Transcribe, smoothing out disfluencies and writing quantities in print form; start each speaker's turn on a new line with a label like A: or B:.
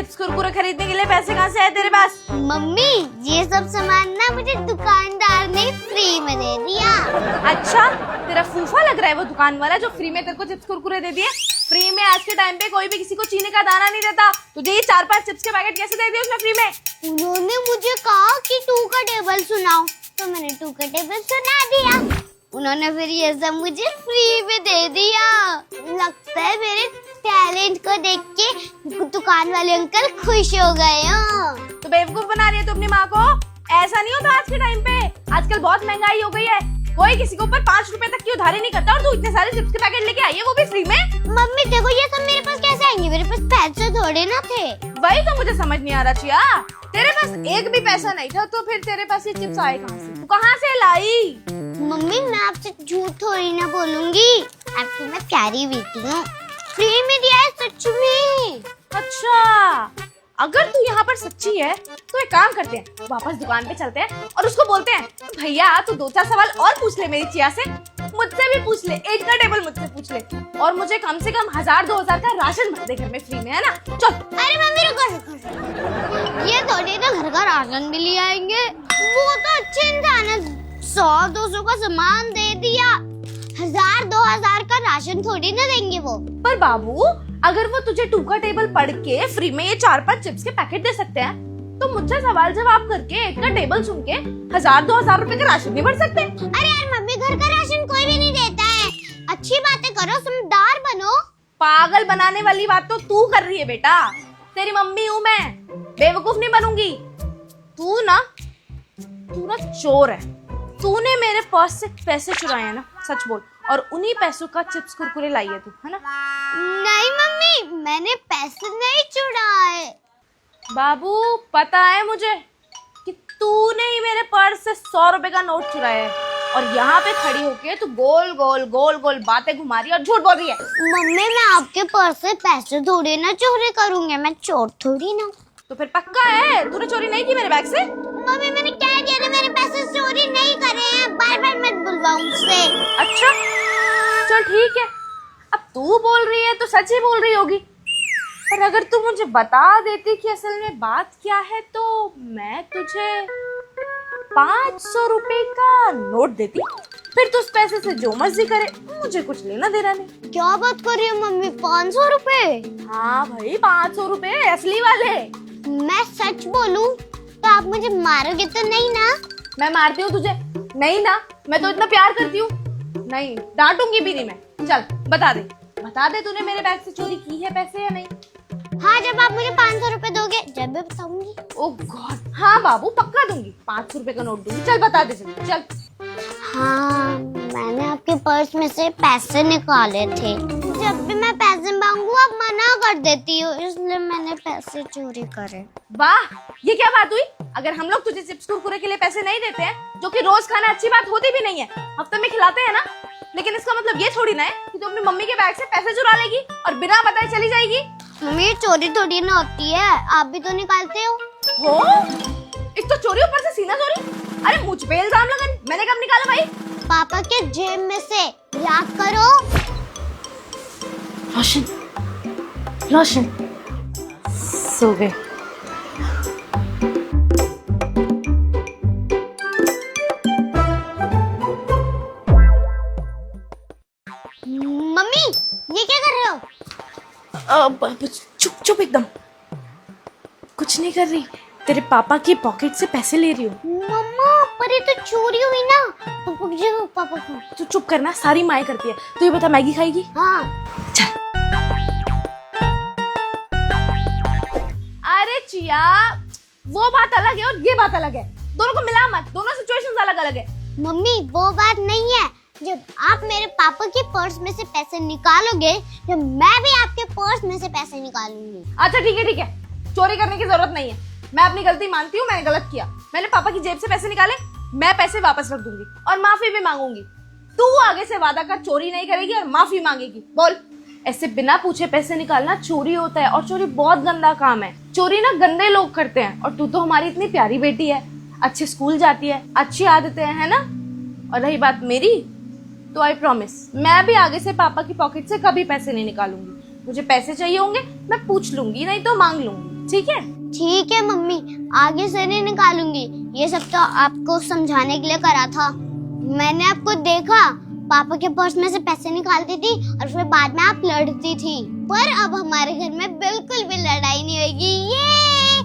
A: Chips Kurkure खरीदने के लिए पैसे कहाँ से आए तेरे पास?
B: मम्मी ये सब सामान ना मुझे दुकानदार ने फ्री में दे दिया।
A: अच्छा, तेरा फूफा लग रहा है वो दुकान वाला जो फ्री में तेरे को चिप्स कुरकुरे दे दिए। फ्री में आज के टाइम पे कोई भी किसी को चीनी का दाना नहीं देता। तुझे ये 4-5 चिप्स के पैकेट कैसे दे दिए उसने फ्री में?
B: उन्होंने मुझे कहा कि 2 का टेबल सुनाओ, तो मैंने 2 का टेबल सुना दिया। उन्होंने फिर ये सब मुझे फ्री में दे दिया। लगता है मेरे टैलेंट को देख के दुकान वाले अंकल खुश हो गए हो।
A: तो बेवकूफ बना रही है तू अपनी माँ को। ऐसा नहीं होता आज के टाइम पे। आजकल बहुत महंगाई हो गई है, कोई किसी के ऊपर 5 रुपए तक की उधारी नहीं करता। और तू इतने सारे चिप्स के पैकेट लेके आई है, वो भी फ्री में।
B: मम्मी देखो ये सब मेरे पास कैसे आएंगे, मेरे पास पैसे थोड़े ना थे।
A: वही तो मुझे समझ नहीं आ रहा चिया, तेरे पास एक भी पैसा नहीं था तो फिर तेरे पास ये चिप्स आए कहाँ से? तू कहाँ से लाई?
B: मम्मी मैं आपसे झूठ थोड़ी ना बोलूंगी, आपकी मैं प्यारी बेटी हूँ। फ्री में दिया है सच में।
A: अच्छा, अगर तू यहाँ पर सच्ची है तो एक काम करते हैं, वापस दुकान पे चलते हैं और उसको बोलते हैं भैया तू 2-4 सवाल और पूछ ले मेरी चिया से, मुझसे भी पूछ ले, 8 का टेबल मुझसे पूछ ले और मुझे कम से कम 1000-2000 का राशन भर दे घर में फ्री में, है ना? चल।
B: अरे मम्मी रुको, ये थोड़ी ना घर का राशन भी ले आएंगे। वो तो अच्छे इंसान है, 100-200 का सामान दे दिया, 1000-2000 का राशन थोड़ी ना देंगे वो।
A: पर बाबू अगर वो तुझे 2 का टेबल पढ़ के फ्री में ये 4-5 चिप्स के पैकेट दे सकते हैं, तो मुझसे सवाल जवाब करके 1 का टेबल सुन के 1000-2000 रुपए का राशन नहीं भर सकते?
B: अरे यार मम्मी घर का राशन कोई भी नहीं देता है, अच्छी बातें करो, समझदार बनो।
A: पागल बनाने वाली बात तो तू कर रही है बेटा, तेरी मम्मी हूँ मैं, बेवकूफ नहीं बनूंगी। तू ना चोर है, तूने मेरे पर्स से पैसे चुराए हैं ना, सच बोल, और उन्हीं पैसों का चिप्स कुरकुरे लाई है तू, है ना?
B: नहीं मम्मी मैंने पैसे नहीं चुराए।
A: बाबू पता है मुझे कि तूने ही मेरे पर्स से 100 रुपए का नोट चुराया है और यहाँ पे खड़ी होके तू गोल गोल बातें घुमा रही है और झूठ बोल रही है।
B: मम्मी मैं आपके पर्स से पैसे थोड़ी ना चोरी करूंगी, मैं चोर थोड़ी ना।
A: तो फिर पक्का है तूने चोरी नहीं की मेरे बैग से?
B: मम्मी मैंने कह दिया ना मैंने पैसे चोरी नहीं करे हैं, बार-बार मत बुलवाओ मुझसे।
A: अच्छा चल ठीक है, अब तू बोल रही है तो सच ही बोल रही होगी, पर अगर तू मुझे बता देती कि असल में बात क्या है तो मैं तुझे 500 रुपए का नोट देती, फिर तू उस पैसे से जो मर्जी करे, मुझे कुछ लेना देना नहीं।
B: क्या बात कर रही हो मम्मी, 500 रुपए?
A: हाँ भाई 500 रुपए असली वाले।
B: मैं सच बोलूं तो आप मुझे मारोगे तो नहीं ना?
A: मैं मारती हूँ तुझे? नहीं ना, मैं तो इतना प्यार करती हूँ। नहीं डांटूंगी भी नहीं मैं। चल बता दे तूने मेरे बैग से चोरी की है पैसे या नहीं?
B: हाँ जब आप मुझे 500 रुपए दोगे जब मैं बताऊंगी।
A: ओह गॉड, हाँ बाबू पक्का दूंगी, 500 रुपए का नोट दूंगी। चल बता दे चल।
B: हाँ मैंने आपके पर्स में से पैसे निकाले थे, जब भी मैं पैसे मांगू आप मना कर देती हो, इसलिए मैंने पैसे चोरी करे।
A: वाह ये क्या बात हुई? अगर हम लोग तुझे चिप्स कुरकुरे के लिए पैसे नहीं देते हैं, जो कि रोज खाना अच्छी बात होती भी नहीं है, हफ्ते में खिलाते हैं ना, लेकिन इसका मतलब ये थोड़ी ना है कि तू अपनी मम्मी के बैग से पैसे चुरा लेगी और बिना बताए चली जाएगी।
B: मम्मी चोरी थोड़ी ना होती है, आप भी तो निकालते हो।
A: एक तो चोरी ऊपर से सीना चोरी। अरे मुझ पे इल्जाम लगा, मैंने कब निकाला भाई?
B: पापा के जेब में से, याद करो।
A: रोशन सो गए।
B: मम्मी ये क्या कर रहे हो?
A: चुप एकदम, कुछ नहीं कर रही, तेरे पापा की पॉकेट से पैसे ले रही हूँ।
B: मम्मा पर ये तो चोरी हुई ना, पापा को।
A: तू चुप करना, सारी माएं करती है। तू ये बता मैगी खाएगी?
B: हाँ।
A: चल। अरे चिया वो बात अलग है और ये बात अलग है, दोनों को मिला मत, दोनों सिचुएशंस अलग अलग है।
B: मम्मी वो बात नहीं है, जब आप मेरे पापा के पर्स में से पैसे निकालोगे जब मैं भी आपके पर्स में से पैसे निकालूंगी।
A: अच्छा ठीक है, चोरी करने की जरूरत नहीं है, मैं अपनी गलती मानती हूँ, मैंने गलत किया, मैंने पापा की जेब से पैसे निकाले, मैं पैसे वापस रख दूंगी और माफी भी मांगूंगी। तू आगे से वादा कर चोरी नहीं करेगी और माफी मांगेगी। बोल। ऐसे बिना पूछे पैसे निकालना चोरी होता है और चोरी बहुत गंदा काम है, चोरी ना गंदे लोग करते हैं। और तू तो हमारी इतनी प्यारी बेटी है, अच्छे स्कूल जाती है, अच्छी आदतें है ना। और रही बात मेरी, तो आई प्रॉमिस मैं भी आगे से पापा की पॉकेट से कभी पैसे नहीं निकालूंगी। मुझे पैसे चाहिए होंगे मैं पूछ लूंगी, नहीं तो मांग लूंगी। ठीक है?
B: ठीक है मम्मी, आगे से नहीं निकालूंगी। ये सब तो आपको समझाने के लिए करा था। मैंने आपको देखा पापा के पर्स में से पैसे निकालती थी और फिर बाद में आप लड़ती थी। पर अब हमारे घर में बिल्कुल भी लड़ाई नहीं होगी। ये